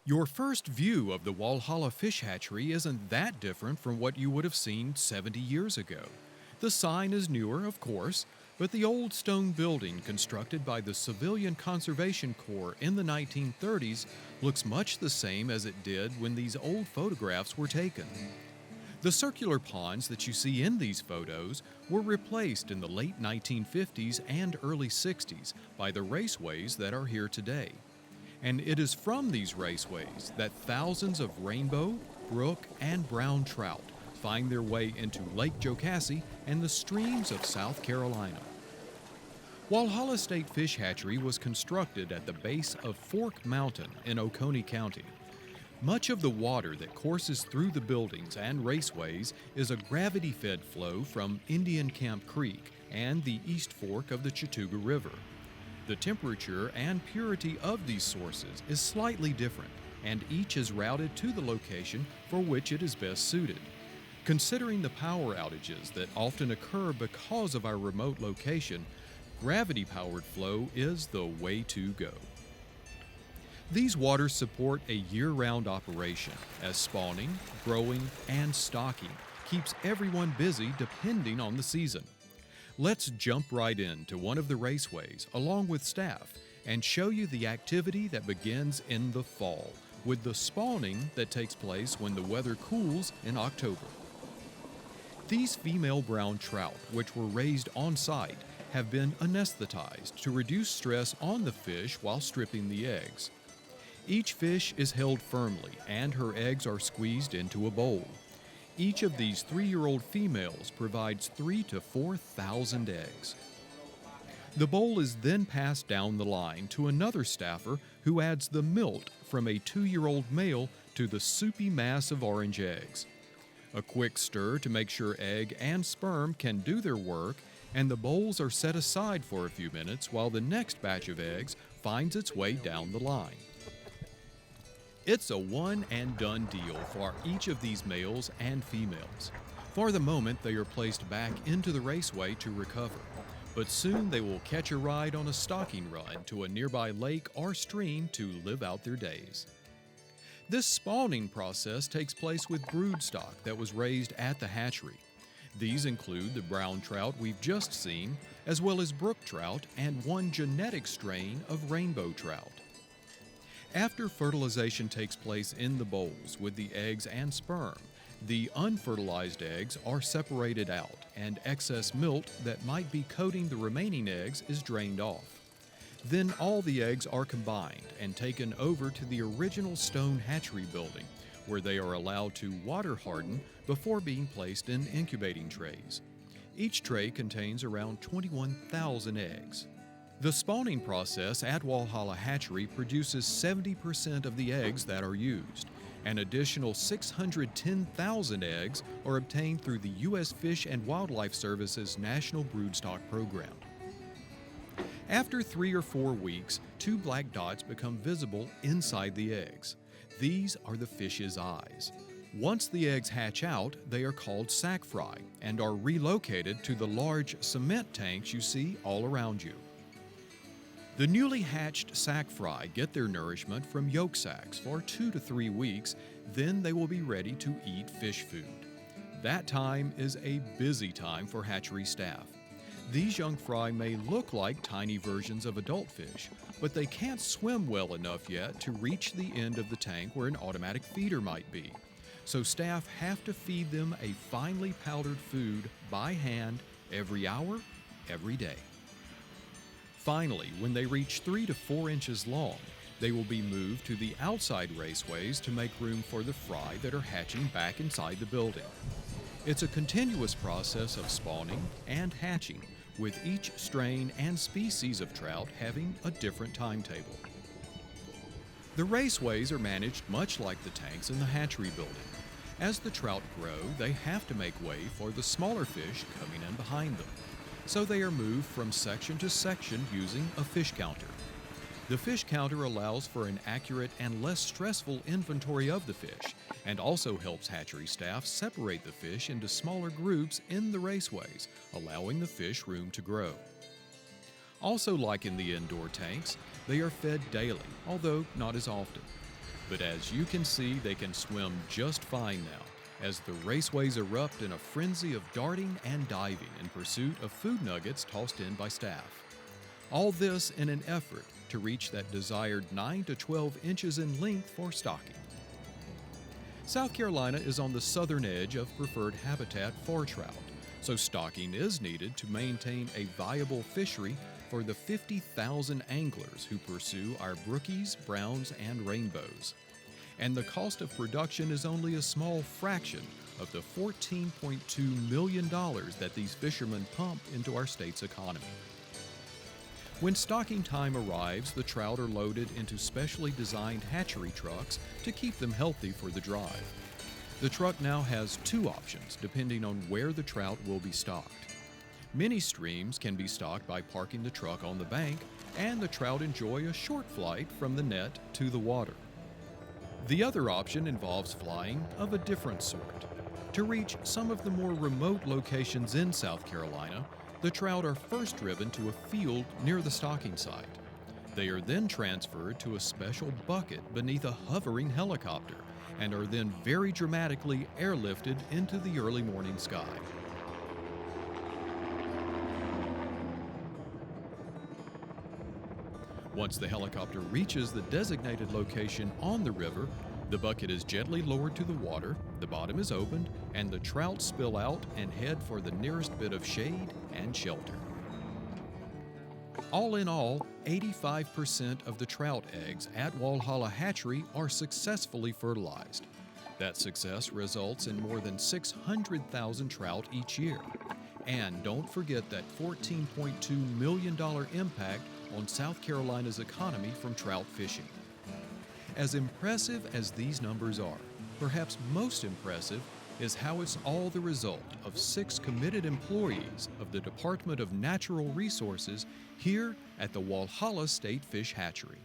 Your first view of the Walhalla Fish Hatchery isn't that different from what you would have seen 70 years ago. The sign is newer, of course, but the old stone building constructed by the Civilian Conservation Corps in the 1930s looks much the same as it did when these old photographs were taken. The circular ponds that you see in these photos were replaced in the late 1950s and early 60s by the raceways that are here today. And it is from these raceways that thousands of rainbow, brook, and brown trout find their way into Lake Jocassee and the streams of South Carolina. Walhalla State Fish Hatchery was constructed at the base of Fork Mountain in Oconee County. Much of the water that courses through the buildings and raceways is a gravity-fed flow from Indian Camp Creek and the East Fork of the Chattooga River. The temperature and purity of these sources is slightly different, and each is routed to the location for which it is best suited. Considering the power outages that often occur because of our remote location, gravity-powered flow is the way to go. These waters support a year-round operation, as spawning, growing, and stocking keeps everyone busy depending on the season. Let's jump right into one of the raceways along with staff and show you the activity that begins in the fall, with the spawning that takes place when the weather cools in October. These female brown trout, which were raised on site, have been anesthetized to reduce stress on the fish while stripping the eggs. Each fish is held firmly and her eggs are squeezed into a bowl. Each of these 3-year-old females provides 3,000 to 4,000 eggs. The bowl is then passed down the line to another staffer who adds the milt from a 2-year-old male to the soupy mass of orange eggs. A quick stir to make sure egg and sperm can do their work, and the bowls are set aside for a few minutes while the next batch of eggs finds its way down the line. It's a one-and-done deal for each of these males and females. For the moment, they are placed back into the raceway to recover, but soon they will catch a ride on a stocking run to a nearby lake or stream to live out their days. This spawning process takes place with broodstock that was raised at the hatchery. These include the brown trout we've just seen, as well as brook trout and one genetic strain of rainbow trout. After fertilization takes place in the bowls with the eggs and sperm, the unfertilized eggs are separated out and excess milt that might be coating the remaining eggs is drained off. Then all the eggs are combined and taken over to the original stone hatchery building, where they are allowed to water harden before being placed in incubating trays. Each tray contains around 21,000 eggs. The spawning process at Walhalla Hatchery produces 70% of the eggs that are used. An additional 610,000 eggs are obtained through the U.S. Fish and Wildlife Service's National Broodstock Program. After 3 or 4 weeks, 2 black dots become visible inside the eggs. These are the fish's eyes. Once the eggs hatch out, they are called sac fry and are relocated to the large cement tanks you see all around you. The newly hatched sac fry get their nourishment from yolk sacs for 2 to 3 weeks, then they will be ready to eat fish food. That time is a busy time for hatchery staff. These young fry may look like tiny versions of adult fish, but they can't swim well enough yet to reach the end of the tank where an automatic feeder might be. So staff have to feed them a finely powdered food by hand every hour, every day. Finally, when they reach 3 to 4 inches long, they will be moved to the outside raceways to make room for the fry that are hatching back inside the building. It's a continuous process of spawning and hatching, with each strain and species of trout having a different timetable. The raceways are managed much like the tanks in the hatchery building. As the trout grow, they have to make way for the smaller fish coming in behind them. So they are moved from section to section using a fish counter. The fish counter allows for an accurate and less stressful inventory of the fish, and also helps hatchery staff separate the fish into smaller groups in the raceways, allowing the fish room to grow. Also, like in the indoor tanks, they are fed daily, although not as often. But as you can see, they can swim just fine now, as the raceways erupt in a frenzy of darting and diving in pursuit of food nuggets tossed in by staff. All this in an effort to reach that desired 9 to 12 inches in length for stocking. South Carolina is on the southern edge of preferred habitat for trout, so stocking is needed to maintain a viable fishery for the 50,000 anglers who pursue our brookies, browns, and rainbows. And the cost of production is only a small fraction of the $14.2 million that these fishermen pump into our state's economy. When stocking time arrives, the trout are loaded into specially designed hatchery trucks to keep them healthy for the drive. The truck now has two options depending on where the trout will be stocked. Many streams can be stocked by parking the truck on the bank, and the trout enjoy a short flight from the net to the water. The other option involves flying of a different sort. To reach some of the more remote locations in South Carolina, the trout are first driven to a field near the stocking site. They are then transferred to a special bucket beneath a hovering helicopter and are then very dramatically airlifted into the early morning sky. Once the helicopter reaches the designated location on the river, the bucket is gently lowered to the water, the bottom is opened, and the trout spill out and head for the nearest bit of shade and shelter. All in all, 85% of the trout eggs at Walhalla Hatchery are successfully fertilized. That success results in more than 600,000 trout each year. And don't forget that $14.2 million impact on South Carolina's economy from trout fishing. As impressive as these numbers are, perhaps most impressive is how it's all the result of 6 committed employees of the Department of Natural Resources here at the Walhalla State Fish Hatchery.